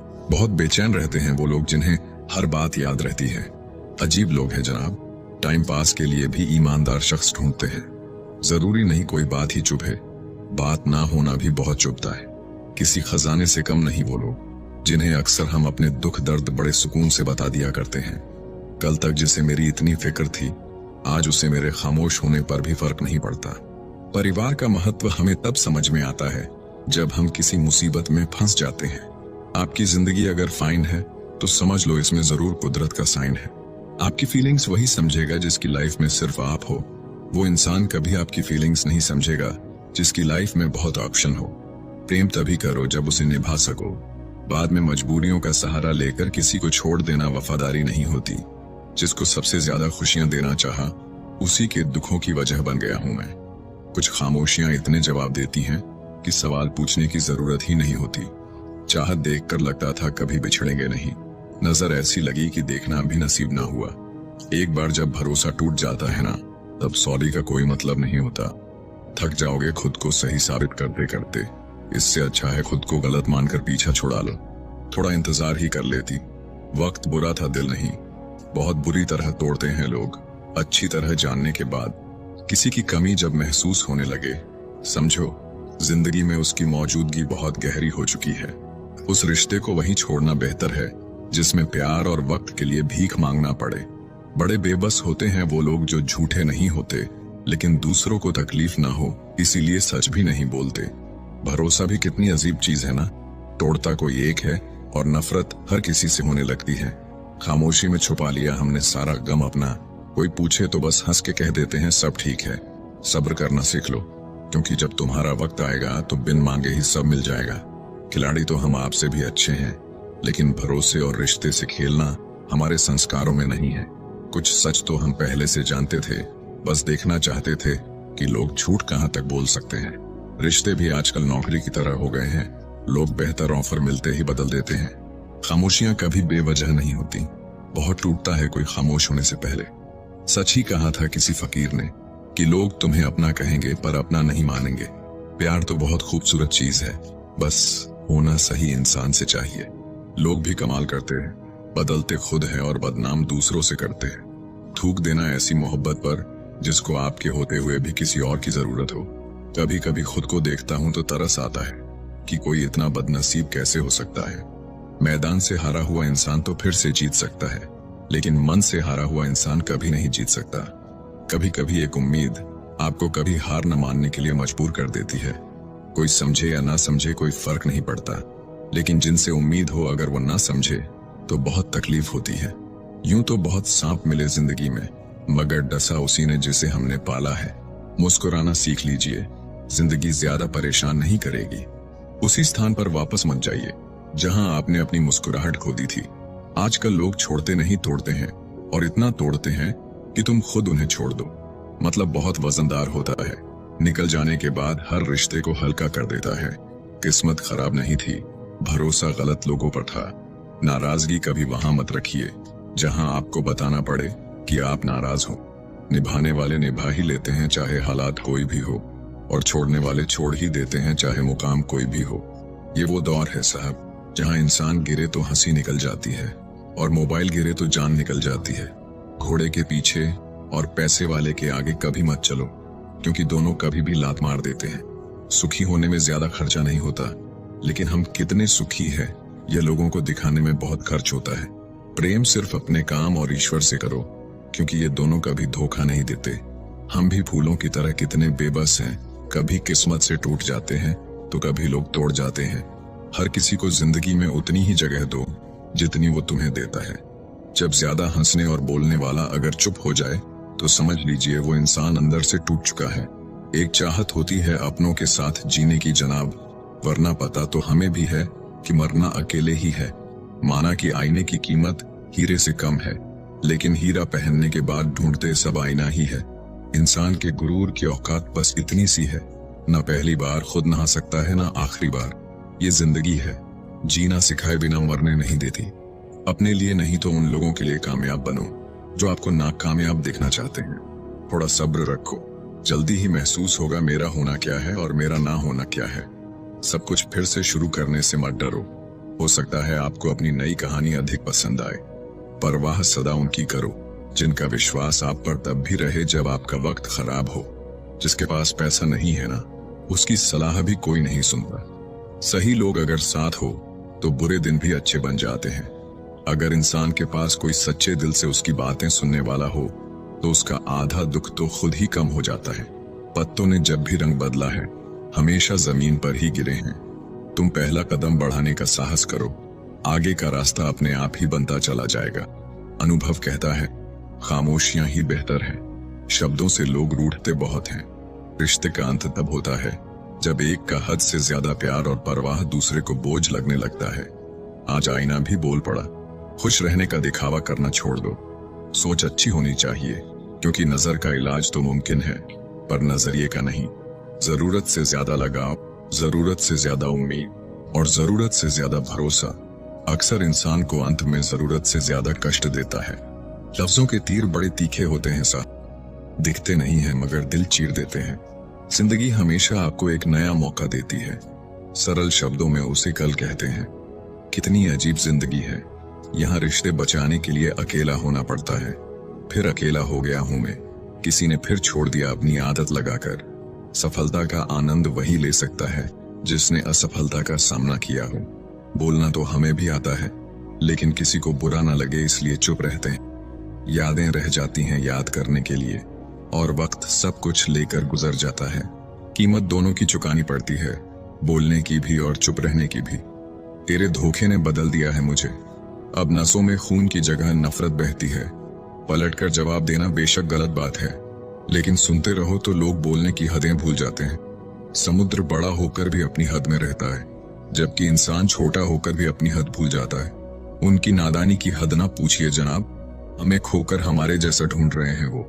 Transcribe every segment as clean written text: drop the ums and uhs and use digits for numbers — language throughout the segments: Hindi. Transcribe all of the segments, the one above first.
बहुत बेचैन रहते हैं वो लोग जिन्हें हर बात याद रहती है। अजीब लोग हैं जनाब, टाइम पास के लिए भी ईमानदार शख्स ढूंढते हैं। जरूरी नहीं कोई बात ही चुभे, बात ना होना भी बहुत चुभता है। किसी खजाने से कम नहीं वो लोग जिन्हें अक्सर हम अपने दुख दर्द बड़े सुकून से बता दिया करते हैं। कल तक जिसे मेरी इतनी फिक्र थी, आज उसे मेरे खामोश होने पर भी फर्क नहीं पड़ता। परिवार का महत्व हमें तब समझ में आता है जब हम किसी मुसीबत में फंस जाते हैं। आपकी जिंदगी अगर फाइन है तो समझ लो इसमें जरूर कुदरत का साइन है। आपकी फीलिंग्स वही समझेगा जिसकी लाइफ में सिर्फ आप हो। वो इंसान कभी आपकी फीलिंग्स नहीं समझेगा जिसकी लाइफ में बहुत ऑप्शन हो। प्रेम तभी करो जब उसे निभा सको। बाद में मजबूरियों का सहारा लेकर किसी को छोड़ देना वफादारी नहीं होती। जिसको सबसे ज्यादा खुशियां देना चाहा, उसी के दुखों की वजह बन गया हूं मैं। कुछ खामोशियां इतने जवाब देती हैं कि सवाल पूछने की जरूरत ही नहीं होती। चाहत देखकर लगता था कभी बिछड़ेंगे नहीं, नजर ऐसी लगी कि देखना भी नसीब ना हुआ। एक बार जब भरोसा टूट जाता है ना, तब सॉरी का कोई मतलब नहीं होता। थक जाओगे खुद को सही साबित करते करते। इससे अच्छा है खुद को गलत मानकर पीछा छुड़ा लो। थोड़ा इंतजार ही कर लेती। वक्त बुरा था, दिल नहीं। बहुत बुरी तरह तोड़ते हैं लोग अच्छी तरह जानने के बाद। किसी की कमी जब महसूस होने लगे, समझो जिंदगी में उसकी मौजूदगी बहुत गहरी हो चुकी है। उस रिश्ते को वहीं छोड़ना बेहतर है जिसमें प्यार और वक्त के लिए भीख मांगना पड़े। बड़े बेबस होते हैं वो लोग जो झूठे नहीं होते लेकिन दूसरों को तकलीफ ना हो इसीलिए सच भी नहीं बोलते। भरोसा भी कितनी अजीब चीज है ना। तोड़ता कोई एक है और नफरत हर किसी से होने लगती है। खामोशी में छुपा लिया हमने सारा गम अपना। कोई पूछे तो बस हंस के कह देते हैं सब ठीक है। सब्र करना सीख लो, क्योंकि जब तुम्हारा वक्त आएगा तो बिन मांगे ही सब मिल जाएगा। खिलाड़ी तो हम आपसे भी अच्छे हैं, लेकिन भरोसे और रिश्ते से खेलना हमारे संस्कारों में नहीं है। कुछ सच तो हम पहले से जानते थे, बस देखना चाहते थे कि लोग झूठ कहां तक बोल सकते हैं। रिश्ते भी आजकल नौकरी की तरह हो गए हैं। लोग बेहतर ऑफर मिलते ही बदल देते हैं। खामोशियां कभी बेवजह नहीं होती। बहुत टूटता है कोई खामोश होने से पहले। सच ही कहा था किसी फकीर ने कि लोग तुम्हें अपना कहेंगे पर अपना नहीं मानेंगे। प्यार तो बहुत खूबसूरत चीज है, बस होना सही इंसान से चाहिए। लोग भी कमाल करते हैं, बदलते खुद हैं और बदनाम दूसरों से करते हैं। थूक देना ऐसी मोहब्बत पर जिसको आपके होते हुए भी किसी और की जरूरत हो। कभी कभी खुद को देखता हूं तो तरस आता है कि कोई इतना बदनसीब कैसे हो सकता है। मैदान से हारा हुआ इंसान तो फिर से जीत सकता है, लेकिन मन से हारा हुआ इंसान कभी नहीं जीत सकता। कभी कभी एक उम्मीद आपको कभी हार न मानने के लिए मजबूर कर देती है। कोई समझे या ना समझे कोई फर्क नहीं पड़ता, लेकिन जिनसे उम्मीद हो अगर वो ना समझे तो बहुत तकलीफ होती है। यूं तो बहुत सांप मिले जिंदगी में, मगर डसा उसी ने जिसे हमने पाला है। मुस्कुराना सीख लीजिए, जिंदगी ज्यादा परेशान नहीं करेगी। उसी स्थान पर वापस मत जाइए जहां आपने अपनी मुस्कुराहट खो दी थी। आजकल लोग छोड़ते नहीं तोड़ते हैं, और इतना तोड़ते हैं कि तुम खुद उन्हें छोड़ दो। मतलब बहुत वजनदार होता है। निकल जाने के बाद हर रिश्ते को हल्का कर देता है। किस्मत खराब नहीं थी, भरोसा गलत लोगों पर था। नाराजगी कभी वहां मत रखिए जहां आपको बताना पड़े कि आप नाराज हो। निभाने वाले निभा ही लेते हैं चाहे हालात कोई भी हो, और छोड़ने वाले छोड़ ही देते हैं चाहे मुकाम कोई भी हो। ये वो दौर है साहब जहां इंसान गिरे तो हंसी निकल जाती है और मोबाइल गिरे तो जान निकल जाती है। घोड़े के पीछे और पैसे वाले के आगे कभी मत चलो, क्योंकि दोनों कभी भी लात मार देते हैं। सुखी होने में ज्यादा खर्चा नहीं होता, लेकिन हम कितने सुखी हैं यह लोगों को दिखाने में बहुत खर्च होता है। प्रेम सिर्फ अपने काम और ईश्वर से करो, क्योंकि ये दोनों कभी धोखा नहीं देते। हम भी फूलों की तरह कितने बेबस हैं, कभी किस्मत से टूट जाते हैं तो कभी लोग तोड़ जाते हैं। हर किसी को जिंदगी में उतनी ही जगह दो जितनी वो तुम्हें देता है। जब ज्यादा हंसने और बोलने वाला अगर चुप हो जाए तो समझ लीजिए वो इंसान अंदर से टूट चुका है। एक चाहत होती है अपनों के साथ जीने की जनाब, वरना पता तो हमें भी है कि मरना अकेले ही है। माना कि आईने की कीमत हीरे से कम है, लेकिन हीरा पहनने के बाद ढूंढते सब आईना ही है। इंसान के गुरूर की औकात बस इतनी सी है, न पहली बार खुद नहा सकता है न आखिरी बार। ये जिंदगी है, जीना सिखाए बिना मरने नहीं देती। अपने लिए नहीं तो उन लोगों के लिए कामयाब बनो जो आपको नाकामयाब देखना चाहते हैं। थोड़ा सब्र रखो, जल्दी ही महसूस होगा मेरा होना क्या है और मेरा ना होना क्या है। सब कुछ फिर से शुरू करने से मत डरो। हो सकता है आपको अपनी नई कहानी अधिक पसंद आए, परवाह सदा उनकी करो जिनका विश्वास आप पर तब भी रहे जब आपका वक्त खराब हो। जिसके पास पैसा नहीं है ना, उसकी सलाह भी कोई नहीं सुनता। सही लोग अगर साथ हो तो बुरे दिन भी अच्छे बन जाते हैं। अगर इंसान के पास कोई सच्चे दिल से उसकी बातें सुनने वाला हो तो उसका आधा दुख तो खुद ही कम हो जाता है। पत्तों ने जब भी रंग बदला है हमेशा जमीन पर ही गिरे हैं। तुम पहला कदम बढ़ाने का साहस करो, आगे का रास्ता अपने आप ही बनता चला जाएगा। अनुभव कहता है खामोशियां ही बेहतर है। शब्दों से लोग रूठते बहुत हैं। रिश्ते का अंत तब होता है जब एक का हद से ज्यादा प्यार और परवाह दूसरे को बोझ लगने लगता है। आज आईना भी बोल पड़ा, खुश रहने का दिखावा करना छोड़ दो। सोच अच्छी होनी चाहिए क्योंकि नजर का इलाज तो मुमकिन है पर नजरिए का नहीं। जरूरत से ज्यादा लगाव, जरूरत से ज्यादा उम्मीद और जरूरत से ज्यादा भरोसा अक्सर इंसान को अंत में जरूरत से ज्यादा कष्ट देता है। लफ्जों के तीर बड़े तीखे होते हैं साहब, दिखते नहीं हैं मगर दिल चीर देते हैं। जिंदगी हमेशा आपको एक नया मौका देती है। सरल शब्दों में उसे कल कहते हैं। कितनी अजीब जिंदगी है, यहाँ रिश्ते बचाने के लिए अकेला होना पड़ता है। फिर अकेला हो गया हूं मैं, किसी ने फिर छोड़ दिया अपनी आदत लगाकर। सफलता का आनंद वही ले सकता है जिसने असफलता का सामना किया हो। बोलना तो हमें भी आता है लेकिन किसी को बुरा ना लगे इसलिए चुप रहते हैं। यादें रह जाती हैं याद करने के लिए और वक्त सब कुछ लेकर गुजर जाता है। कीमत दोनों की चुकानी पड़ती है, बोलने की भी और चुप रहने की भी। तेरे धोखे ने बदल दिया है मुझे, अब नसों में खून की जगह नफरत बहती है। पलटकर जवाब देना बेशक गलत बात है लेकिन सुनते रहो तो लोग बोलने की हदें भूल जाते हैं। समुद्र बड़ा होकर भी अपनी हद में रहता है जबकि इंसान छोटा होकर भी अपनी हद भूल जाता है। उनकी नादानी की हद ना पूछिए जनाब, हमें खोकर हमारे जैसा ढूंढ रहे हैं वो।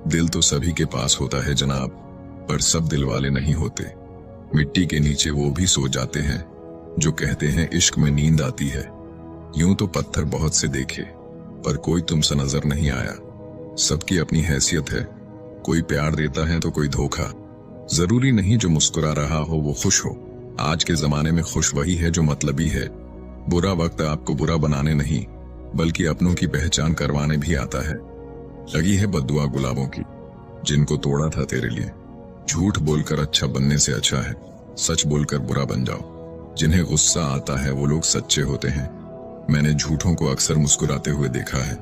दिल तो सभी के पास होता है जनाब, पर सब दिल वाले नहीं होते। मिट्टी के नीचे वो भी सो जाते हैं जो कहते हैं इश्क में नींद आती है। यूं तो पत्थर बहुत से देखे पर कोई तुमसे नजर नहीं आया। सबकी अपनी हैसियत है, कोई प्यार देता है तो कोई धोखा। जरूरी नहीं जो मुस्कुरा रहा हो वो खुश हो। आज के जमाने में खुश वही है जो मतलबी है। बुरा वक्त आपको बुरा बनाने नहीं बल्कि अपनों की पहचान करवाने भी आता है। लगी है बद्दुआ गुलाबों की जिनको तोड़ा था तेरे लिए। झूठ बोलकर अच्छा बनने से अच्छा है सच बोलकर बुरा बन जाओ। जिन्हें गुस्सा आता है वो लोग सच्चे होते हैं। मैंने झूठों को अक्सर मुस्कुराते हुए देखा है।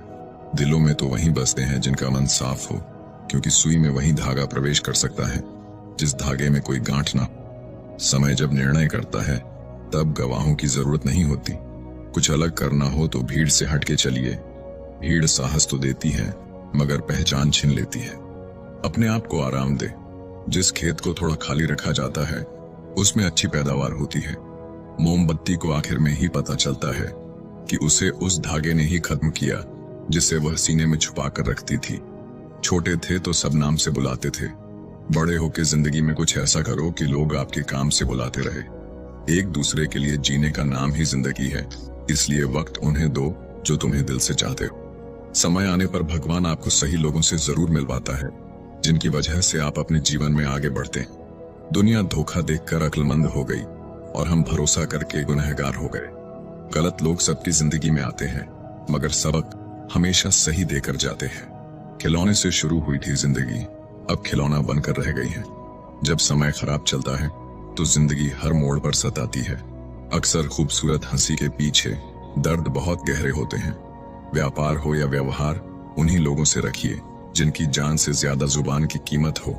दिलों में तो वहीं बसते हैं जिनका मन साफ हो, क्योंकि सुई में वही धागा प्रवेश कर सकता है जिस धागे में कोई गांठ ना। समय जब निर्णय करता है तब गवाहों की जरूरत नहीं होती। कुछ अलग करना हो तो भीड़ से हटके चलिए। भीड़ साहस तो देती है मगर पहचान छीन लेती है। अपने आप को आराम दे। जिस खेत को थोड़ा खाली रखा जाता है उसमें अच्छी पैदावार होती है। मोमबत्ती को आखिर में ही पता चलता है कि उसे उस धागे ने ही खत्म किया जिसे वह सीने में छुपा कर रखती थी। छोटे थे तो सब नाम से बुलाते थे। बड़े होके जिंदगी में कुछ ऐसा करो कि लोग आपके काम से बुलाते रहे। एक दूसरे के लिए जीने का नाम ही जिंदगी है, इसलिए वक्त उन्हें दो जो तुम्हें दिल से चाहते हो। समय आने पर भगवान आपको सही लोगों से जरूर मिलवाता है जिनकी वजह से आप अपने जीवन में आगे बढ़ते हैं। दुनिया धोखा देखकर अक्लमंद हो गई और हम भरोसा करके गुनहगार हो गए। गलत लोग सबकी जिंदगी में आते हैं मगर सबक हमेशा सही देकर जाते हैं। खिलौने से शुरू हुई थी जिंदगी, अब खिलौना बनकर रह गई है। जब समय खराब चलता है तो जिंदगी हर मोड़ पर सताती है। अक्सर खूबसूरत हंसी के पीछे दर्द बहुत गहरे होते हैं। व्यापार हो या व्यवहार, उन्हीं लोगों से रखिए जिनकी जान से ज्यादा जुबान की कीमत हो।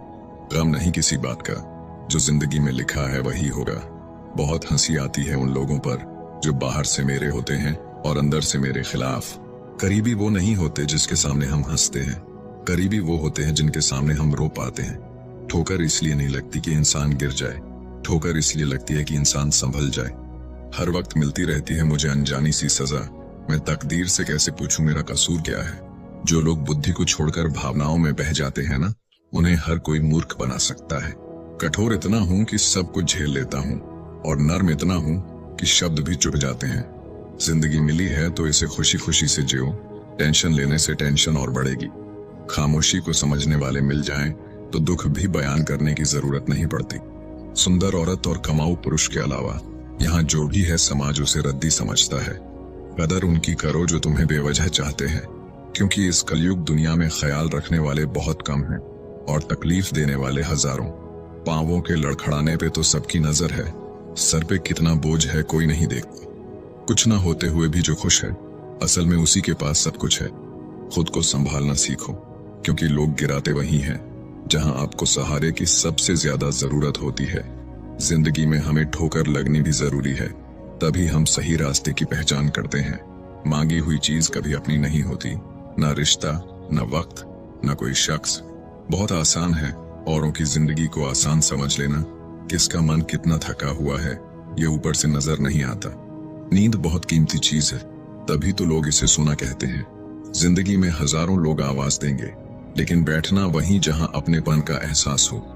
गम नहीं किसी बात का, जो जिंदगी में लिखा है वही होगा। बहुत हंसी आती है उन लोगों पर जो बाहर से मेरे होते हैं और अंदर से मेरे खिलाफ। करीबी वो नहीं होते जिसके सामने हम हंसते हैं, करीबी वो होते हैं जिनके सामने हम रो पाते हैं। ठोकर इसलिए नहीं लगती कि इंसान गिर जाए, ठोकर इसलिए लगती है कि इंसान संभल जाए। हर वक्त मिलती रहती है मुझे अनजानी सी सजा। मैं तकदीर से कैसे पूछूं मेरा कसूर क्या है। जो लोग बुद्धि को छोड़कर भावनाओं में बह जाते हैं ना, उन्हें हर कोई मूर्ख बना सकता है। कठोर इतना हूं कि सब कुछ झेल लेता हूं और नर्म इतना हूं कि शब्द भी चुप जाते हैं। जिंदगी मिली है तो इसे खुशी खुशी से जियो। टेंशन लेने से टेंशन और बढ़ेगी। खामोशी को समझने वाले मिल जाएं तो दुख भी बयान करने की जरूरत नहीं पड़ती। सुंदर औरत और कमाऊ पुरुष के अलावा यहाँ जो भी है समाज उसे रद्दी समझता है। कदर उनकी करो जो तुम्हें बेवजह चाहते हैं, क्योंकि इस कलयुग दुनिया में ख्याल रखने वाले बहुत कम हैं और तकलीफ देने वाले हजारों। पांवों के लड़खड़ाने पे तो सबकी नजर है, सर पे कितना बोझ है कोई नहीं देखता। कुछ ना होते हुए भी जो खुश है, असल में उसी के पास सब कुछ है। खुद को संभालना सीखो, क्योंकि लोग गिराते वही हैं जहां आपको सहारे की सबसे ज्यादा जरूरत होती है। जिंदगी में हमें ठोकर लगनी भी जरूरी है, तभी हम सही रास्ते की पहचान करते हैं। मांगी हुई चीज कभी अपनी नहीं होती, ना रिश्ता, ना वक्त, ना कोई शख्स। बहुत आसान है औरों की जिंदगी को आसान समझ लेना। किसका मन कितना थका हुआ है ये ऊपर से नजर नहीं आता। नींद बहुत कीमती चीज है, तभी तो लोग इसे सोना कहते हैं। जिंदगी में हजारों लोग आवाज देंगे, लेकिन बैठना वहीं जहां अपनेपन का एहसास हो।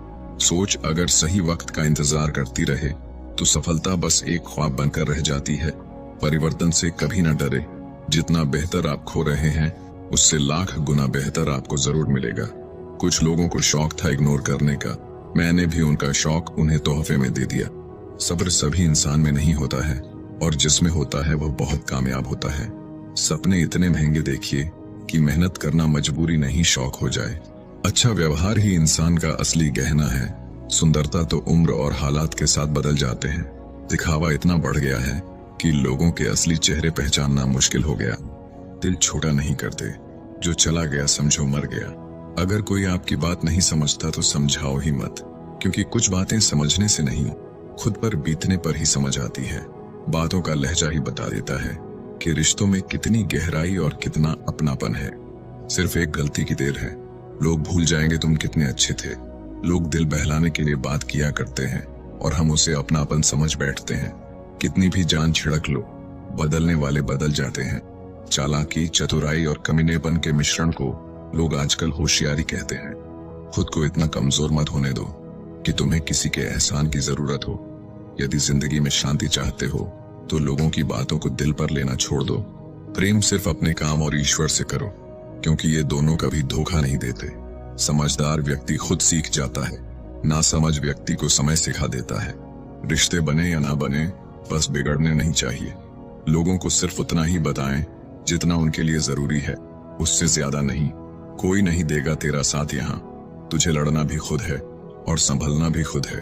सोच अगर सही वक्त का इंतजार करती रहे तो सफलता बस एक ख्वाब बनकर रह जाती है। परिवर्तन से कभी न डरे, जितना बेहतर आप खो रहे हैं उससे लाख गुना बेहतर आपको जरूर मिलेगा। कुछ लोगों को शौक था इग्नोर करने का, मैंने भी उनका शौक उन्हें तोहफे में दे दिया। सब्र सभी इंसान में नहीं होता है, और जिसमें होता है वह बहुत कामयाब होता है। सपने इतने महंगे देखिए कि मेहनत करना मजबूरी नहीं शौक हो जाए। अच्छा व्यवहार ही इंसान का असली गहना है। सुंदरता तो उम्र और हालात के साथ बदल जाते हैं। दिखावा इतना बढ़ गया है कि लोगों के असली चेहरे पहचानना मुश्किल हो गया। दिल छोटा नहीं करते, जो चला गया समझो मर गया। अगर कोई आपकी बात नहीं समझता तो समझाओ ही मत, क्योंकि कुछ बातें समझने से नहीं, खुद पर बीतने पर ही समझ आती है। बातों का लहजा ही बता देता है कि रिश्तों में कितनी गहराई और कितना अपनापन है। सिर्फ एक गलती की देर है, लोग भूल जाएंगे तुम कितने अच्छे थे। लोग दिल बहलाने के लिए बात किया करते हैं और हम उसे अपनापन समझ बैठते हैं। कितनी भी जान छिड़क लो, बदलने वाले बदल जाते हैं। चालाकी, चतुराई और कमीनेपन के मिश्रण को लोग आजकल होशियारी कहते हैं। खुद को इतना कमजोर मत होने दो कि तुम्हें किसी के एहसान की जरूरत हो। यदि जिंदगी में शांति चाहते हो तो लोगों की बातों को दिल पर लेना छोड़ दो। प्रेम सिर्फ अपने काम और ईश्वर से करो, क्योंकि ये दोनों कभी धोखा नहीं देते। समझदार व्यक्ति खुद सीख जाता है, नासमझ व्यक्ति को समय सिखा देता है। रिश्ते बने या ना बने, बस बिगड़ने नहीं चाहिए। लोगों को सिर्फ उतना ही बताएं जितना उनके लिए जरूरी है, उससे ज्यादा नहीं। कोई नहीं देगा तेरा साथ यहाँ। तुझे लड़ना भी खुद है और संभलना भी खुद है।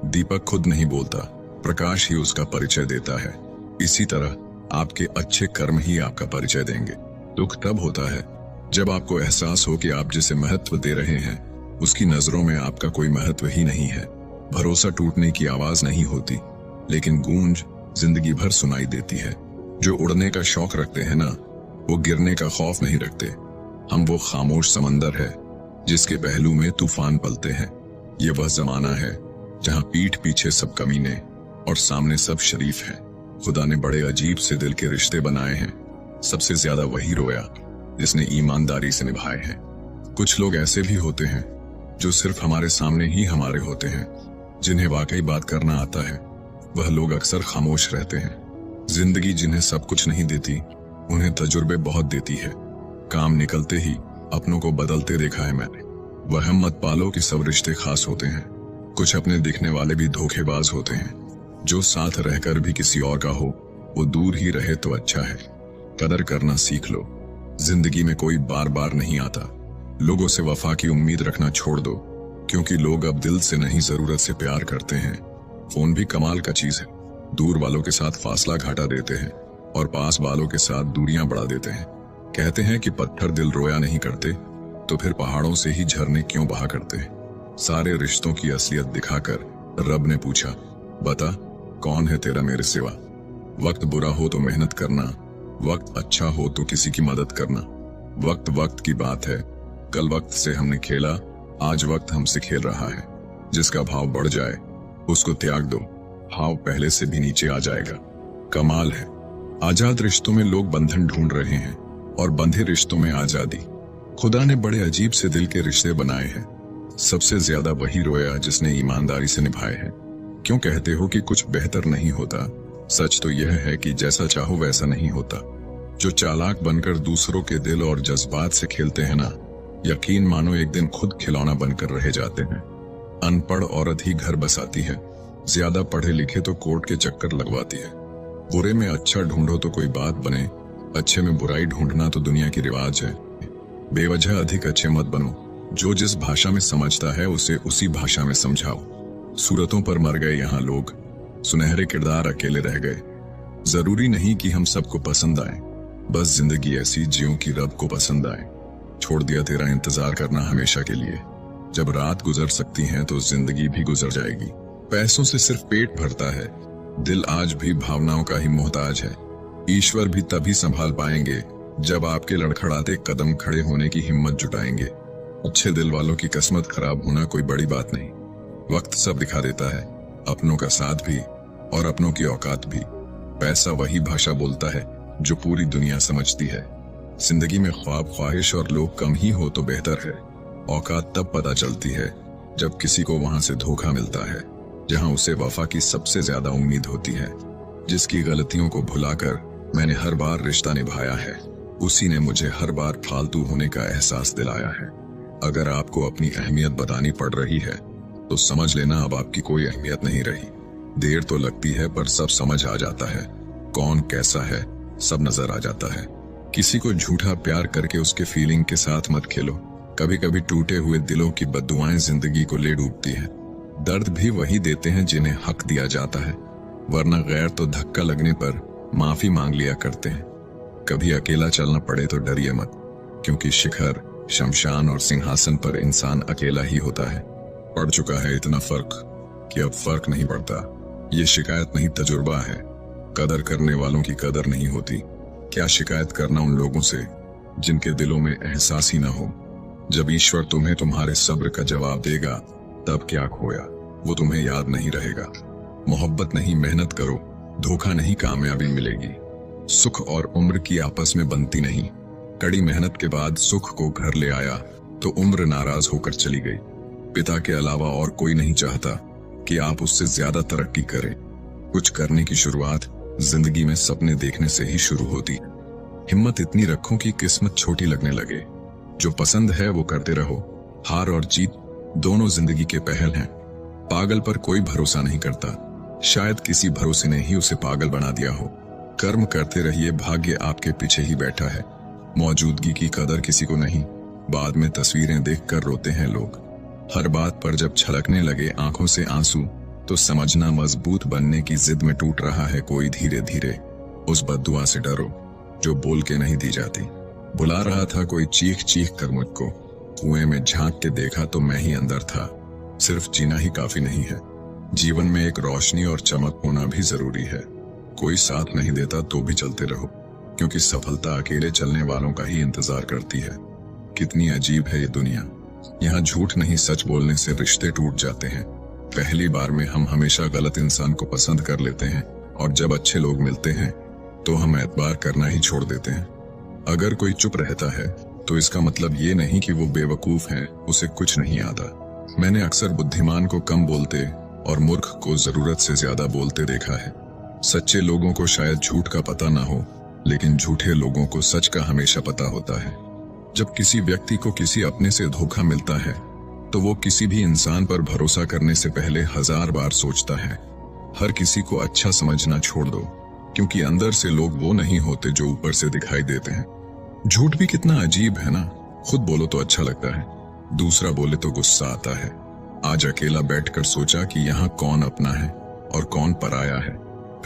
दीपक खुद नहीं बोलता, प्रकाश ही उसका परिचय देता है। इसी तरह आपके अच्छे कर्म ही आपका परिचय देंगे। दुख तब होता है जब आपको एहसास हो कि आप जिसे महत्व दे रहे हैं उसकी नजरों में आपका कोई महत्व ही नहीं है। भरोसा टूटने की आवाज नहीं होती, लेकिन गूंज जिंदगी भर सुनाई देती है। जो उड़ने का शौक रखते हैं ना, वो गिरने का खौफ नहीं रखते। हम वो खामोश समंदर है जिसके पहलू में तूफान पलते हैं। ये वह जमाना है जहां पीठ पीछे सब कमीने और सामने सब शरीफ हैं। खुदा ने बड़े अजीब से दिल के रिश्ते बनाए हैं। सबसे ज्यादा वही रोया जिसने ईमानदारी से निभाए हैं। कुछ लोग ऐसे भी होते हैं जो सिर्फ हमारे सामने ही हमारे होते हैं। जिन्हें वाकई बात करना आता है वह लोग अक्सर खामोश रहते हैं। जिंदगी जिन्हें सब कुछ नहीं देती, उन्हें तजुर्बे बहुत देती है। काम निकलते ही अपनों को बदलते देखा है मैंने। वहम मत पालो कि सब रिश्ते खास होते हैं। कुछ अपने दिखने वाले भी धोखेबाज होते हैं। जो साथ रहकर भी किसी और का हो, वो दूर ही रहे तो अच्छा है। कदर करना सीख लो। जिंदगी में कोई बार बार नहीं आता। लोगों से वफा की उम्मीद रखना छोड़ दो, क्योंकि लोग अब दिल से नहीं जरूरत से प्यार करते हैं। फोन भी कमाल का चीज है। दूर वालों के साथ फासला घटा देते हैं और पास वालों के साथ दूरियां बढ़ा देते हैं। कहते हैं कि पत्थर दिल रोया नहीं करते, तो फिर पहाड़ों से ही झरने क्यों बहा करते। सारे रिश्तों की असलियत दिखाकर रब ने पूछा, बता कौन है तेरा मेरे सिवा। वक्त बुरा हो तो मेहनत करना, वक्त अच्छा हो तो किसी की मदद करना। वक्त वक्त की बात है। कल वक्त से हमने खेला, आज वक्त हमसे खेल रहा है। जिसका भाव बढ़ जाए उसको त्याग दो, भाव पहले से भी नीचे आ जाएगा। कमाल है, आजाद रिश्तों में लोग बंधन ढूंढ रहे हैं और बंधे रिश्तों में आजादी। खुदा ने बड़े अजीब से दिल के रिश्ते बनाए हैं। सबसे ज्यादा वही रोया जिसने ईमानदारी से निभाए हैं। क्यों कहते हो कि कुछ बेहतर नहीं होता? सच तो यह है कि जैसा चाहो वैसा नहीं होता। जो चालाक बनकर दूसरों के दिल और जज्बात से खेलते हैं ना, यकीन मानो एक दिन खुद खिलौना बनकर रह जाते हैं। अनपढ़ औरत ही घर बसाती है, ज्यादा पढ़े लिखे तो कोर्ट के चक्कर लगवाती है। बुरे में अच्छा ढूंढो तो कोई बात बने, अच्छे में बुराई ढूंढना तो दुनिया की रिवाज है। बेवजह अधिक अच्छे मत बनो, जो जिस भाषा में समझता है उसे उसी भाषा में समझाओ। सूरतों पर मर गए यहाँ लोग, सुनहरे किरदार अकेले रह गए। जरूरी नहीं कि हम सबको पसंद आए, बस जिंदगी ऐसी जियो कि रब को पसंद आए। छोड़ दिया तेरा इंतजार करना हमेशा के लिए। जब रात गुजर सकती है तो जिंदगी भी गुजर जाएगी। पैसों से सिर्फ पेट भरता है, दिल आज भी भावनाओं का ही मोहताज है। ईश्वर भी तभी संभाल पाएंगे जब आपके लड़खड़ाते कदम खड़े होने की हिम्मत जुटाएंगे। अच्छे दिल वालों की किस्मत खराब होना कोई बड़ी बात नहीं। वक्त सब दिखा देता है, अपनों का साथ भी और अपनों की औकात भी। पैसा वही भाषा बोलता है जो पूरी दुनिया समझती है। जिंदगी में ख्वाब, ख्वाहिश और लोग कम ही हो तो बेहतर है। औकात तब पता चलती है जब किसी को वहां से धोखा मिलता है जहां उसे वफा की सबसे ज्यादा उम्मीद होती है। जिसकी गलतियों को भुलाकर मैंने हर बार रिश्ता निभाया है, उसी ने मुझे हर बार फालतू होने का एहसास दिलाया है। अगर आपको अपनी अहमियत बतानी पड़ रही है तो समझ लेना अब आपकी कोई अहमियत नहीं रही। देर तो लगती है पर सब समझ आ जाता है। कौन कैसा है सब नजर आ जाता है। किसी को झूठा प्यार करके उसके फीलिंग के साथ मत खेलो। कभी कभी टूटे हुए दिलों की बद्दुआएं जिंदगी को ले डूबती हैं। दर्द भी वही देते हैं जिन्हें हक दिया जाता है, वरना गैर तो धक्का लगने पर माफी मांग लिया करते हैं। कभी अकेला चलना पड़े तो डरिए मत, क्योंकि शिखर, शमशान और सिंहासन पर इंसान अकेला ही होता है। पड़ चुका है इतना फर्क कि अब फर्क नहीं पड़ता। ये शिकायत नहीं, तजुर्बा है। कदर करने वालों की कदर नहीं होती। क्या शिकायत करना उन लोगों से जिनके दिलों में एहसास ही ना हो। जब ईश्वर तुम्हें तुम्हारे सब्र का जवाब देगा तब क्या खोया वो तुम्हें याद नहीं रहेगा। मोहब्बत नहीं, मेहनत करो, धोखा नहीं, कामयाबी मिलेगी। सुख और उम्र की आपस में बनती नहीं। कड़ी मेहनत के बाद सुख को घर ले आया तो उम्र नाराज होकर चली गई। पिता के अलावा और कोई नहीं चाहता कि आप उससे ज्यादा तरक्की करें। कुछ करने की शुरुआत जिंदगी में सपने देखने से ही शुरू होती है। हिम्मत इतनी रखो कि किस्मत छोटी लगने लगे। जो पसंद है वो करते रहो। हार और जीत दोनों जिंदगी के पहल हैं। पागल पर कोई भरोसा नहीं करता, शायद किसी भरोसे ने ही उसे पागल बना दिया हो। कर्म करते रहिए, भाग्य आपके पीछे ही बैठा है। मौजूदगी की कदर किसी को नहीं, बाद में तस्वीरें देखकर रोते हैं लोग। हर बात पर जब छलकने लगे आंखों से आंसू तो समझना मजबूत बनने की जिद में टूट रहा है कोई धीरे धीरे। उस बद्दुआ से डरो जो बोल के नहीं दी जाती। बुला रहा था कोई चीख चीख कर मुझको, कुएं में झांक के देखा तो मैं ही अंदर था। सिर्फ जीना ही काफी नहीं है, जीवन में एक रोशनी और चमक होना भी जरूरी है। कोई साथ नहीं देता तो भी चलते रहो, क्योंकि सफलता अकेले चलने वालों का ही इंतजार करती है। कितनी अजीब है ये दुनिया, यहाँ झूठ नहीं सच बोलने से रिश्ते टूट जाते हैं। पहली बार में हम हमेशा गलत इंसान को पसंद कर लेते हैं और जब अच्छे लोग मिलते हैं तो हम एतबार करना ही छोड़ देते हैं। अगर कोई चुप रहता है तो इसका मतलब ये नहीं कि वो बेवकूफ है, उसे कुछ नहीं आता। मैंने अक्सर बुद्धिमान को कम बोलते और मूर्ख को जरूरत से ज्यादा बोलते देखा है। सच्चे लोगों को शायद झूठ का पता ना हो, लेकिन झूठे लोगों को सच का हमेशा पता होता है। जब किसी व्यक्ति को किसी अपने से धोखा मिलता है तो वो किसी भी इंसान पर भरोसा करने से पहले 1000 बार सोचता है। हर किसी को अच्छा समझना छोड़ दो, क्योंकि अंदर से लोग वो नहीं होते जो ऊपर से दिखाई देते हैं। झूठ भी कितना अजीब है ना, खुद बोलो तो अच्छा लगता है, दूसरा बोले तो गुस्सा आता है। आज अकेला बैठकर सोचा कि यहाँ कौन अपना है और कौन पराया है।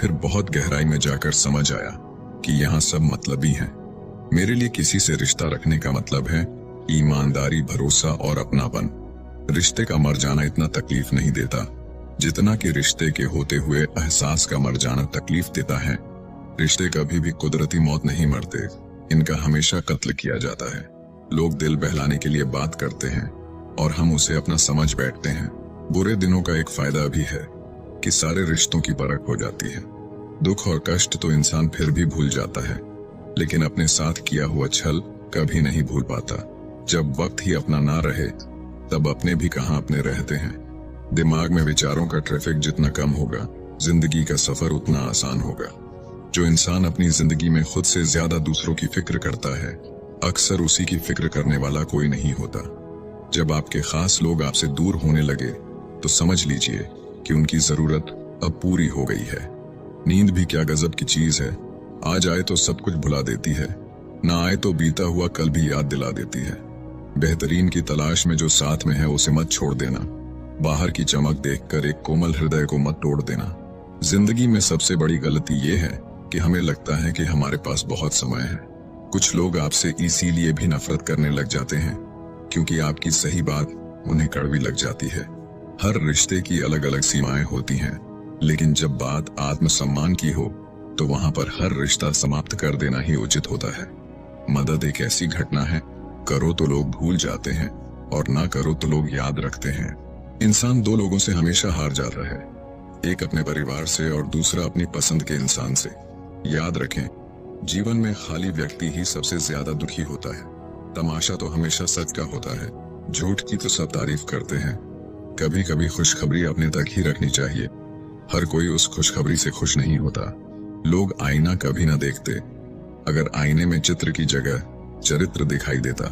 फिर बहुत गहराई में जाकर समझ आया कि यहाँ सब मतलबी हैं। मेरे लिए किसी से रिश्ता रखने का मतलब है ईमानदारी, भरोसा और अपनापन। रिश्ते का मर जाना इतना तकलीफ नहीं देता जितना कि रिश्ते के होते हुए एहसास का मर जाना तकलीफ देता है। रिश्ते कभी भी कुदरती मौत नहीं मरते, इनका हमेशा कत्ल किया जाता है। लोग दिल बहलाने के लिए बात करते हैं और हम उसे अपना समझ बैठते हैं। बुरे दिनों का एक फायदा भी है कि सारे रिश्तों की परख हो जाती है। दुख और कष्ट तो इंसान फिर भी भूल जाता है, लेकिन अपने साथ किया हुआ छल कभी नहीं भूल पाता। जब वक्त ही अपना ना रहे तब अपने भी कहां अपने रहते हैं। दिमाग में विचारों का ट्रैफिक जितना कम होगा, जिंदगी का सफर उतना आसान होगा। जो इंसान अपनी जिंदगी में खुद से ज्यादा दूसरों की फिक्र करता है, अक्सर उसी की फिक्र करने वाला कोई नहीं होता। जब आपके खास लोग आपसे दूर होने लगे तो समझ लीजिए कि उनकी जरूरत अब पूरी हो गई है। नींद भी क्या गजब की चीज है, आ जाए तो सब कुछ भुला देती है, ना आए तो बीता हुआ कल भी याद दिला देती है। बेहतरीन की तलाश में जो साथ में है उसे मत छोड़ देना। बाहर की चमक देखकर एक कोमल हृदय को मत तोड़ देना। जिंदगी में सबसे बड़ी गलती ये है कि हमें लगता है कि हमारे पास बहुत समय है। कुछ लोग आपसे इसीलिए भी नफरत करने लग जाते हैं क्योंकि आपकी सही बात उन्हें कड़वी लग जाती है। हर रिश्ते की अलग अलग सीमाएं होती हैं, लेकिन जब बात आत्मसम्मान की हो तो वहां पर हर रिश्ता समाप्त कर देना ही उचित होता है। मदद एक ऐसी घटना है, करो तो लोग भूल जाते हैं और ना करो तो लोग याद रखते हैं। इंसान दो लोगों से हमेशा हार जाता है, एक अपने परिवार से और दूसरा अपनी पसंद के इंसान से। याद रखें, जीवन में खाली व्यक्ति ही सबसे ज्यादा दुखी होता है। तमाशा तो हमेशा सच का होता है, झूठ की तो सब तारीफ करते हैं। कभी कभी खुशखबरी अपने तक ही रखनी चाहिए। हर कोई उस खुशखबरी से खुश नहीं होता। लोग आईना कभी ना देखते। अगर आईने में चित्र की जगह चरित्र दिखाई देता,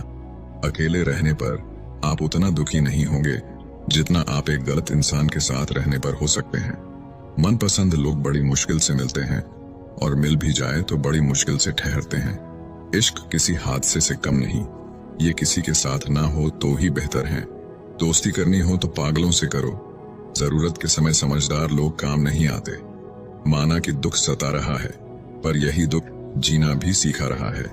अकेले रहने पर आप उतना दुखी नहीं होंगे जितना आप एक गलत इंसान के साथ रहने पर हो सकते हैं। मनपसंद लोग बड़ी मुश्किल से मिलते हैं और मिल भी जाए तो बड़ी मुश्किल से ठहरते हैं। इश्क किसी हादसे से कम नहीं, ये किसी के साथ ना हो तो ही बेहतर है। दोस्ती करनी हो तो पागलों से करो। जरूरत के समय समझदार लोग काम नहीं आते। माना कि दुख सता रहा है, पर यही दुख जीना भी सिखा रहा है।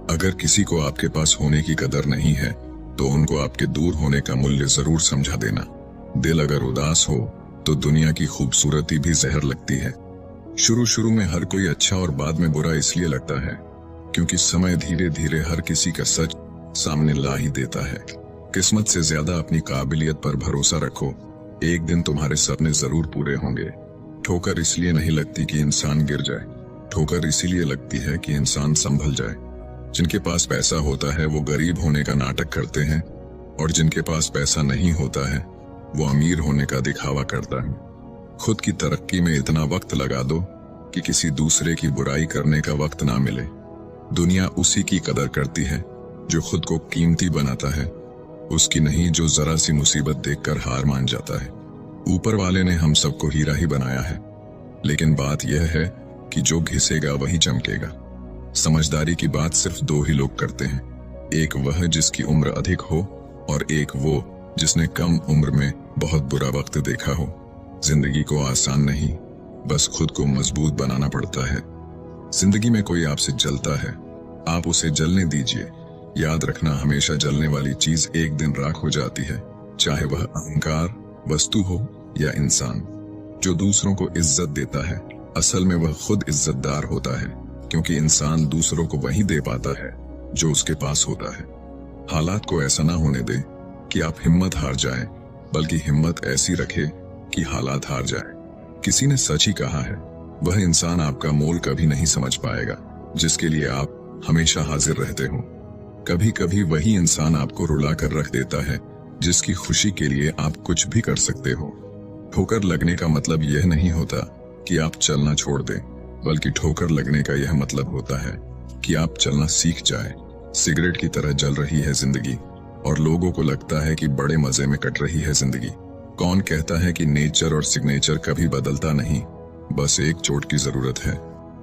अगर किसी को आपके पास होने की कदर नहीं है तो उनको आपके दूर होने का मूल्य जरूर समझा देना। दिल अगर उदास हो तो दुनिया की खूबसूरती भी जहर लगती है। शुरू शुरू में हर कोई अच्छा और बाद में बुरा इसलिए लगता है क्योंकि समय धीरे धीरे हर किसी का सच सामने ला ही देता है। किस्मत से ज्यादा अपनी काबिलियत पर भरोसा रखो, एक दिन तुम्हारे सपने जरूर पूरे होंगे। ठोकर इसलिए नहीं लगती कि इंसान गिर जाए, ठोकर इसीलिए लगती है कि इंसान संभल जाए। जिनके पास पैसा होता है वो गरीब होने का नाटक करते हैं और जिनके पास पैसा नहीं होता है वो अमीर होने का दिखावा करता है। खुद की तरक्की में इतना वक्त लगा दो कि किसी दूसरे की बुराई करने का वक्त ना मिले। दुनिया उसी की कदर करती है जो खुद को कीमती बनाता है, उसकी नहीं जो जरा सी मुसीबत देखकर हार मान जाता है। ऊपर वाले ने हम सबको हीरा ही बनाया है, लेकिन बात यह है कि जो घिसेगा वही चमकेगा। समझदारी की बात सिर्फ दो ही लोग करते हैं, एक वह जिसकी उम्र अधिक हो और एक वो जिसने कम उम्र में बहुत बुरा वक्त देखा हो। जिंदगी को आसान नहीं, बस खुद को मजबूत बनाना पड़ता है। जिंदगी में कोई आपसे जलता है, आप उसे जलने दीजिए। याद रखना, हमेशा जलने वाली चीज एक दिन राख हो जाती है, चाहे वह अहंकार, वस्तु हो या इंसान। जो दूसरों को इज्जत देता है असल में वह खुद इज्जतदार होता है, क्योंकि इंसान दूसरों को वही दे पाता है जो उसके पास होता है। हालात को ऐसा ना होने दे कि आप हिम्मत हार जाएं, बल्कि हिम्मत ऐसी रखे कि हालात हार जाए। किसी ने सच ही कहा है, वह इंसान आपका मोल कभी नहीं समझ पाएगा जिसके लिए आप हमेशा हाजिर रहते हो। कभी कभी वही इंसान आपको रुला कर रख देता है जिसकी खुशी के लिए आप कुछ भी कर सकते हो। ठोकर लगने का मतलब यह नहीं होता कि आप चलना छोड़ दें, बल्कि ठोकर लगने का यह मतलब होता है कि आप चलना सीख जाएं। सिगरेट की तरह जल रही है जिंदगी और लोगों को लगता है कि बड़े मजे में कट रही है जिंदगी। कौन कहता है कि नेचर और सिग्नेचर कभी बदलता नहीं, बस एक चोट की जरूरत है।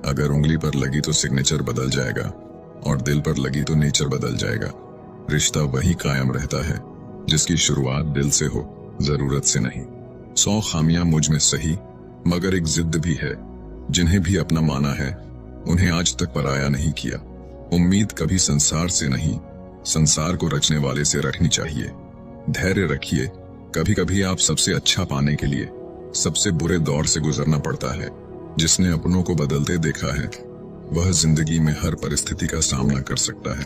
अगर उंगली पर लगी तो सिग्नेचर बदल जाएगा और दिल पर लगी तो नेचर बदल जाएगा। रिश्ता वही कायम रहता है जिसकी शुरुआत दिल से हो, जरूरत से नहीं। 100 खामियां मुझ में सही, मगर एक जिद भी है। जिन्हें भी अपना माना है उन्हें आज तक पराया नहीं किया। उम्मीद कभी संसार से नहीं, संसार को रचने वाले से रखनी चाहिए। धैर्य रखिए, कभी कभी आप सबसे अच्छा पाने के लिए सबसे बुरे दौर से गुजरना पड़ता है। जिसने अपनों को बदलते देखा है वह जिंदगी में हर परिस्थिति का सामना कर सकता है।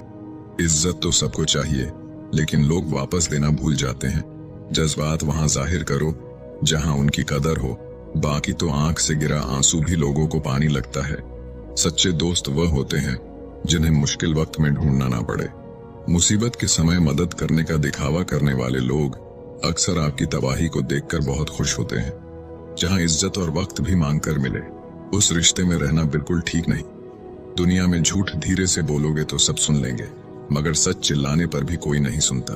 इज्जत तो सबको चाहिए, लेकिन लोग वापस देना भूल जाते हैं। जज्बात वहां जाहिर करो जहां उनकी कदर हो, बाकी तो आंख से गिरा आंसू भी लोगों को पानी लगता है। सच्चे दोस्त वह होते हैं जिन्हें मुश्किल वक्त में ढूंढना ना पड़े। मुसीबत के समय मदद करने का दिखावा करने वाले लोग अक्सर आपकी तबाही को देखकर बहुत खुश होते हैं। जहां इज्जत और वक्त भी मांग कर मिले, उस रिश्ते में रहना बिल्कुल ठीक नहीं। दुनिया में झूठ धीरे से बोलोगे तो सब सुन लेंगे, मगर सच चिल्लाने पर भी कोई नहीं सुनता।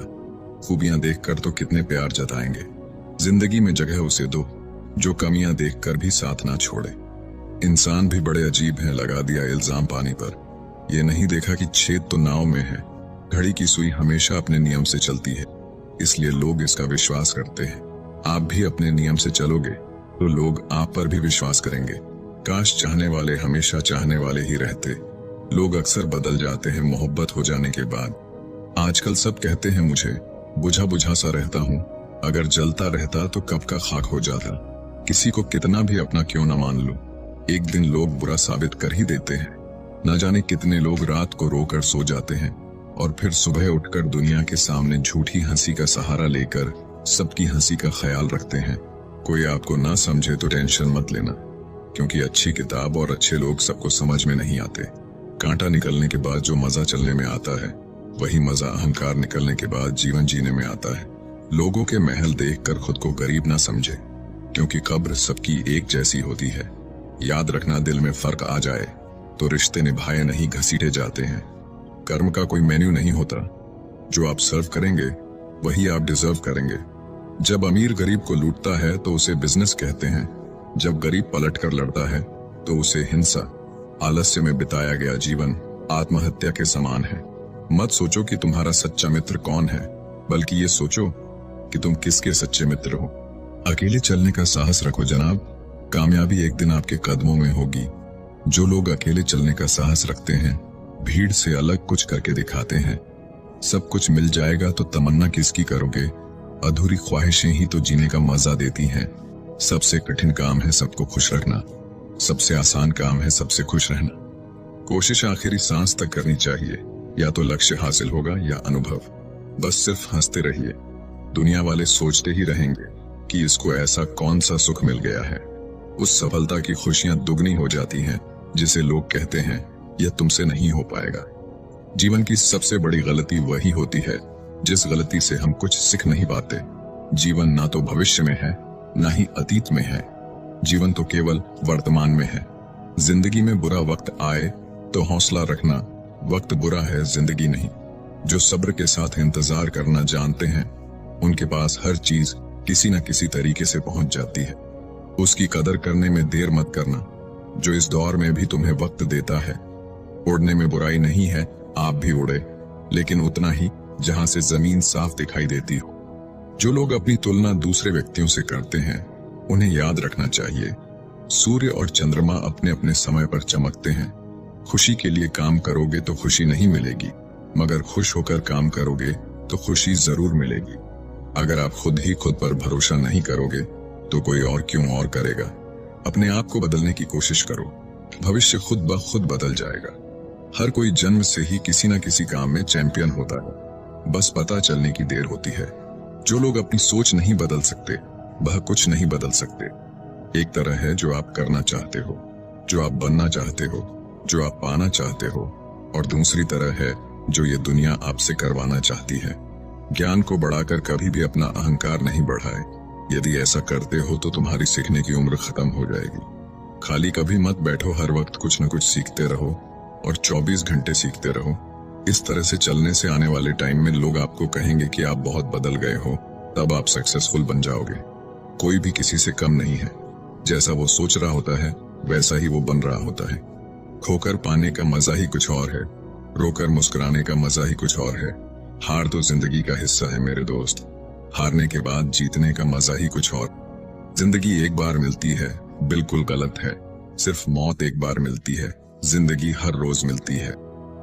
खूबियां देखकर तो कितने प्यार जताएंगे। जिंदगी में जगह उसे दो जो कमियां देखकर भी साथ ना छोड़े। इंसान भी बड़े अजीब हैं, लगा दिया इल्जाम पानी पर। ये नहीं देखा कि छेद तो नाव में है। घड़ी की सुई हमेशा अपने नियम से चलती है, इसलिए लोग इसका विश्वास करते हैं। आप भी अपने नियम से चलोगे तो लोग आप पर भी विश्वास करेंगे। काश चाहने वाले हमेशा चाहने वाले ही रहते। लोग अक्सर बदल जाते हैं मोहब्बत हो जाने के बाद। आजकल सब कहते हैं मुझे बुझा बुझा सा रहता हूँ, अगर जलता रहता तो कब का खाक हो जाता। किसी को कितना भी अपना क्यों ना मान लो, एक दिन लोग बुरा साबित कर ही देते हैं। न जाने कितने लोग रात को रोकर सो जाते हैं और फिर सुबह उठकर दुनिया के सामने झूठी हंसी का सहारा लेकर सबकी हंसी का ख्याल रखते हैं। कोई आपको ना समझे तो टेंशन मत लेना, क्योंकि अच्छी किताब और अच्छे लोग सबको समझ में नहीं आते। कांटा निकलने के बाद जो मजा चलने में आता है, वही मजा अहंकार निकलने के बाद जीवन जीने में आता है। लोगों के महल देखकर खुद को गरीब ना समझे, क्योंकि कब्र सबकी एक जैसी होती है। याद रखना, दिल में फर्क आ जाए तो रिश्ते निभाए नहीं घसीटे जाते हैं। कर्म का कोई मेन्यू नहीं होता, जो आप सर्व करेंगे वही आप डिजर्व करेंगे। जब अमीर गरीब को लूटता है तो उसे बिजनेस कहते हैं, जब गरीब पलट कर लड़ता है तो उसे हिंसा। आलस्य में बिताया गया जीवन आत्महत्या के समान है। मत सोचो कि तुम्हारा सच्चा मित्र कौन है, बल्कि ये सोचो कि तुम किसके सच्चे मित्र हो। अकेले चलने का साहस रखो जनाब, कामयाबी एक दिन आपके कदमों में होगी। जो लोग अकेले चलने का साहस रखते हैं, भीड़ से अलग कुछ करके दिखाते हैं। सब कुछ मिल जाएगा तो तमन्ना किसकी करोगे? अधूरी ख्वाहिशें ही तो जीने का मजा देती हैं। सबसे कठिन काम है सबको खुश रखना, सबसे आसान काम है सबसे खुश रहना। कोशिश आखिरी सांस तक करनी चाहिए, या तो लक्ष्य हासिल होगा या अनुभव। बस सिर्फ हंसते रहिए, दुनिया वाले सोचते ही रहेंगे कि इसको ऐसा कौन सा सुख मिल गया है। उस सफलता की खुशियां दुगनी हो जाती हैं जिसे लोग कहते हैं यह तुमसे नहीं हो पाएगा। जीवन की सबसे बड़ी गलती वही होती है जिस गलती से हम कुछ सीख नहीं पाते। जीवन ना तो भविष्य में है, ना ही अतीत में है। जीवन तो केवल वर्तमान में है। जिंदगी में बुरा वक्त आए तो हौसला रखना, वक्त बुरा है जिंदगी नहीं। जो सब्र के साथ इंतजार करना जानते हैं, उनके पास हर चीज किसी न किसी तरीके से पहुंच जाती है। उसकी कदर करने में देर मत करना, जो इस दौर में भी तुम्हें वक्त देता है। उड़ने में बुराई नहीं है, आप भी उड़े, लेकिन उतना ही जहां से जमीन साफ दिखाई देती हो। जो लोग अपनी तुलना दूसरे व्यक्तियों से करते हैं, उन्हें याद रखना चाहिए, सूर्य और चंद्रमा अपने अपने समय पर चमकते हैं। खुशी के लिए काम करोगे तो खुशी नहीं मिलेगी, मगर खुश होकर काम करोगे तो खुशी जरूर मिलेगी। अगर आप खुद ही खुद पर भरोसा नहीं करोगे तो कोई और क्यों और करेगा। अपने आप को बदलने की कोशिश करो, भविष्य खुद ब खुद बदल जाएगा। हर कोई जन्म से ही किसी न किसी काम में चैंपियन होता है, बस पता चलने की देर होती है। जो लोग अपनी सोच नहीं बदल सकते, वह कुछ नहीं बदल सकते। एक तरह है जो आप करना चाहते हो, जो आप बनना चाहते हो, जो आप पाना चाहते हो, और दूसरी तरह है जो ये दुनिया आपसे करवाना चाहती है। ज्ञान को बढ़ाकर कभी भी अपना अहंकार नहीं बढ़ाए। यदि ऐसा करते हो तो तुम्हारी सीखने की उम्र खत्म हो जाएगी। खाली कभी मत बैठो, हर वक्त कुछ न कुछ सीखते रहो और 24 घंटे सीखते रहो। इस तरह से चलने से आने वाले टाइम में लोग आपको कहेंगे कि आप बहुत बदल गए हो, तब आप सक्सेसफुल बन जाओगे। कोई भी किसी से कम नहीं है। जैसा वो सोच रहा होता है वैसा ही वो बन रहा होता है। खोकर पाने का मजा ही कुछ और है, रोकर मुस्कुराने का मजा ही कुछ और है। हार तो जिंदगी का हिस्सा है मेरे दोस्त, हारने के बाद जीतने का मजा ही कुछ और। जिंदगी एक बार मिलती है, बिल्कुल गलत है। सिर्फ मौत एक बार मिलती है, जिंदगी हर रोज मिलती है।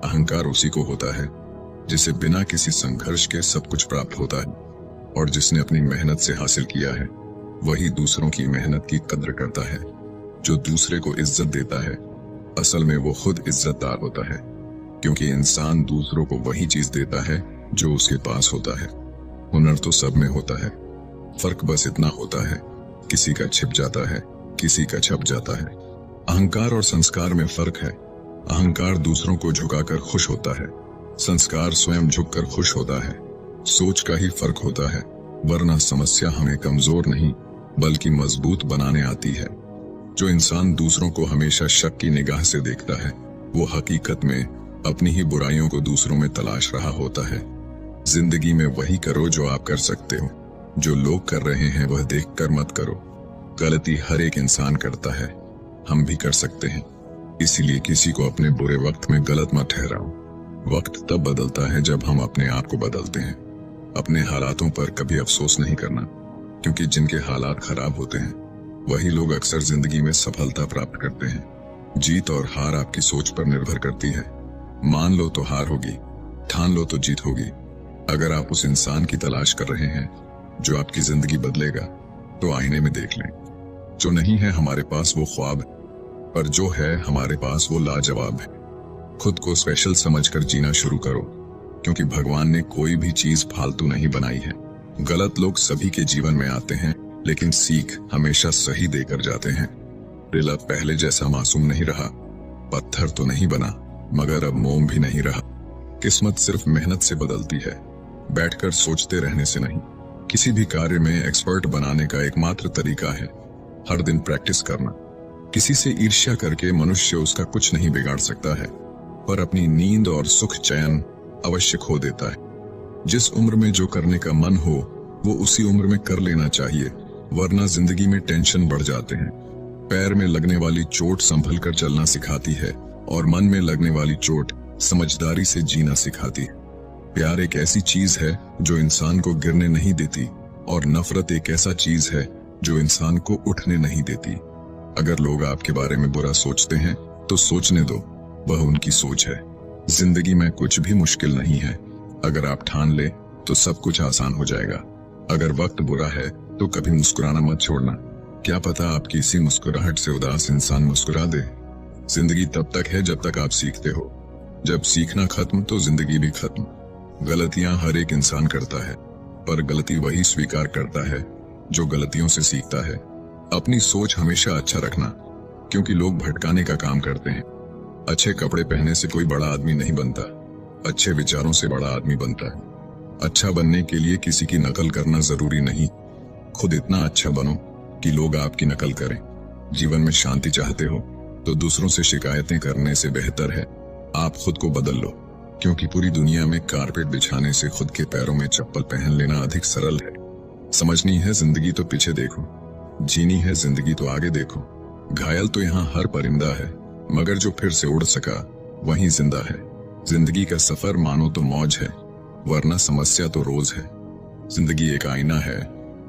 अहंकार उसी को होता है जिसे बिना किसी संघर्ष के सब कुछ प्राप्त होता है, और जिसने अपनी मेहनत से हासिल किया है वही दूसरों की मेहनत की कद्र करता है। जो दूसरे को इज्जत देता है असल में वो खुद इज्जतदार होता है, क्योंकि इंसान दूसरों को वही चीज देता है जो उसके पास होता है। हुनर तो सब में होता है, फर्क बस इतना होता है किसी का छिप जाता है, किसी का छप जाता है। अहंकार और संस्कार में फर्क है। अहंकार दूसरों को झुकाकर खुश होता है, संस्कार स्वयं झुककर खुश होता है। सोच का ही फर्क होता है, वरना समस्या हमें कमजोर नहीं बल्कि मजबूत बनाने आती है। जो इंसान दूसरों को हमेशा शक की निगाह से देखता है, वो हकीकत में अपनी ही बुराइयों को दूसरों में तलाश रहा होता है। जिंदगी में वही करो जो आप कर सकते हो, जो लोग कर रहे हैं वह देखकर मत करो। गलती हर एक इंसान करता है, हम भी कर सकते हैं। इसीलिए किसी को अपने बुरे वक्त में गलत मत ठहराओ। वक्त तब बदलता है जब हम अपने आप को बदलते हैं। अपने हालातों पर कभी अफसोस नहीं करना, क्योंकि जिनके हालात खराब होते हैं वही लोग अक्सर जिंदगी में सफलता प्राप्त करते हैं। जीत और हार आपकी सोच पर निर्भर करती है। मान लो तो हार होगी, ठान लो तो जीत होगी। अगर आप उस इंसान की तलाश कर रहे हैं जो आपकी जिंदगी बदलेगा, तो आईने में देख लें। जो नहीं है हमारे पास वो ख्वाब है, पर जो है हमारे पास वो लाजवाब है। खुद को स्पेशल समझकर जीना शुरू करो, क्योंकि भगवान ने कोई भी चीज फालतू नहीं बनाई है। गलत लोग सभी के जीवन में आते हैं, लेकिन सीख हमेशा सही देकर जाते हैं। दिल अब पहले जैसा मासूम नहीं रहा, पत्थर तो नहीं बना, मगर अब मोम भी नहीं रहा। किस्मत सिर्फ मेहनत से बदलती है, बैठकर सोचते रहने से नहीं। किसी भी कार्य में एक्सपर्ट बनाने का एकमात्र तरीका है हर दिन प्रैक्टिस करना। किसी से ईर्ष्या करके मनुष्य उसका कुछ नहीं बिगाड़ सकता है, पर अपनी नींद और सुख चैन अवश्य खो देता है। जिस उम्र में जो करने का मन हो वो उसी उम्र में कर लेना चाहिए, वरना जिंदगी में टेंशन बढ़ जाते हैं। पैर में लगने वाली चोट संभल कर चलना सिखाती है, और मन में लगने वाली चोट समझदारी से जीना सिखाती है। प्यार एक ऐसी चीज है जो इंसान को गिरने नहीं देती, और नफरत एक ऐसा चीज है जो इंसान को उठने नहीं देती। अगर लोग आपके बारे में बुरा सोचते हैं तो सोचने दो, वह उनकी सोच है। जिंदगी में कुछ भी मुश्किल नहीं है, अगर आप ठान ले तो सब कुछ आसान हो जाएगा। अगर वक्त बुरा है तो कभी मुस्कुराना मत छोड़ना, क्या पता आपकी इसी मुस्कुराहट से उदास इंसान मुस्कुरा दे। जिंदगी तब तक है जब तक आप सीखते हो, जब सीखना खत्म तो जिंदगी भी खत्म। गलतियां हर एक इंसान करता है, पर गलती वही स्वीकार करता है जो गलतियों से सीखता है। अपनी सोच हमेशा अच्छा रखना, क्योंकि लोग भटकाने का काम करते हैं। अच्छे कपड़े पहनने से कोई बड़ा आदमी नहीं बनता, अच्छे विचारों से बड़ा आदमी बनता है। अच्छा बनने के लिए किसी की नकल करना जरूरी नहीं, खुद इतना अच्छा बनो कि लोग आपकी नकल करें। जीवन में शांति चाहते हो तो दूसरों से शिकायतें करने से बेहतर है आप खुद को बदल लो, क्योंकि पूरी दुनिया में कारपेट बिछाने से खुद के पैरों में चप्पल पहन लेना अधिक सरल है। समझनी है जिंदगी तो पीछे देखो, जीनी है जिंदगी तो आगे देखो। घायल तो यहाँ हर परिंदा है, मगर जो फिर से उड़ सका वही जिंदा है। जिंदगी का सफर मानो तो मौज है, वरना समस्या तो रोज है। जिंदगी एक आईना है,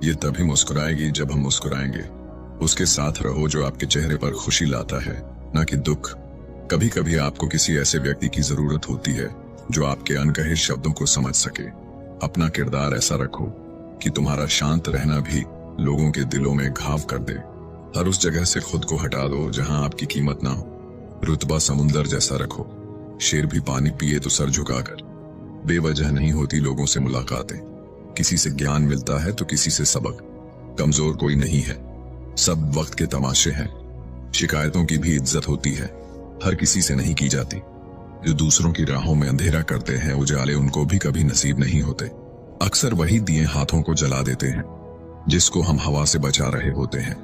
ये तभी मुस्कुराएगी जब हम मुस्कुराएंगे। उसके साथ रहो जो आपके चेहरे पर खुशी लाता है, ना कि दुख। कभी कभी आपको किसी ऐसे व्यक्ति की जरूरत होती है जो आपके अनकहे शब्दों को समझ सके। अपना किरदार ऐसा रखो कि तुम्हारा शांत रहना भी लोगों के दिलों में घाव कर दे। हर उस जगह से खुद को हटा दो जहां आपकी कीमत ना हो। रुतबा समुंदर जैसा रखो, शेर भी पानी पिए तो सर झुकाकर। बेवजह नहीं होती लोगों से मुलाकातें, किसी से ज्ञान मिलता है तो किसी से सबक। कमजोर कोई नहीं है, सब वक्त के तमाशे हैं। शिकायतों की भी इज्जत होती है, हर किसी से नहीं की जाती। जो दूसरों की राहों में अंधेरा करते हैं, उजाले उनको भी कभी नसीब नहीं होते। अक्सर वही दिए हाथों को जला देते हैं जिसको हम हवा से बचा रहे होते हैं।